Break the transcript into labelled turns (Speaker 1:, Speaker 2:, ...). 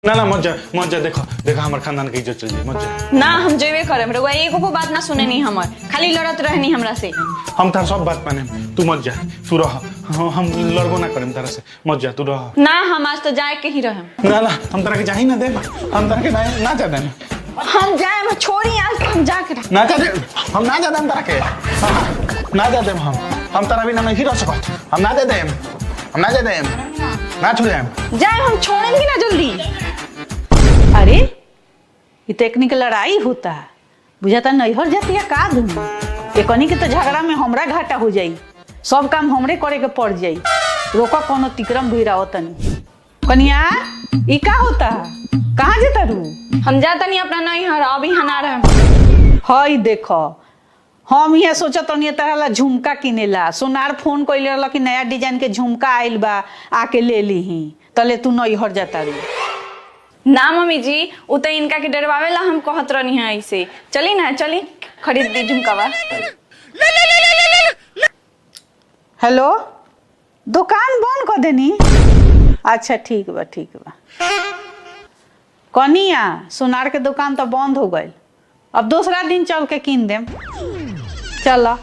Speaker 1: ना ना मत जा देखो देखो हमारे खानदान की इज्जत चल जाए मत जा।
Speaker 2: ना हम जेबे करे रउआ एको को बात ना सुने नहीं हमार खाली लड़त रहनी हमरा से।
Speaker 1: हम तार सब बात माने तू मत जा तू रह। हम लड़बो ना करें तारा से मत जा तू रह।
Speaker 2: ना हम आज तो जाए के ही रहे।
Speaker 1: ना ना हम तारा के जा ही ना दे हम तारा के ना जा दे
Speaker 2: हम जाए हम छोड़ी आज हम जाके
Speaker 1: ना जा दे हम ना जा दे तारा के ना जा दे हम तारा भी ना नहीं रह सकत हम ना दे दे हम ना जा दे ना छोड़
Speaker 2: जाए हम छोड़ेंगे ना जल्दी।
Speaker 3: अरे ये टेक्निक लड़ाई होता है बुझाता नैहर जाती है का धुन एकनी के तो झगड़ा में हमरा घाटा हो जाई सब काम हमरे करे के पड़ जाई रोका कोनो तिक्रम भी तनी कनिया ई का होता कहाँ जाता रू
Speaker 2: हम जाता नहीं अपना नैहर अभी हना रहे।
Speaker 3: हई देखो हम यहाँ सोचत नहीं तरह झुमका किनेला सोनार फोन कइले रहला कि नया डिजाइन के झुमका आइल बा आके ले लीही तले तू नैहर जाता रू।
Speaker 2: ना मम्मी जी उ तो इनका के डरवावेला हम कहत रहनी है ऐसे चली ना चली खरीद दी झुमकावा।
Speaker 3: हेलो दुकान बंद कर देनी अच्छा ठीक बा कनिया सोनार के दुकान तो बंद हो गई अब दूसरा दिन चल के किन देम चला।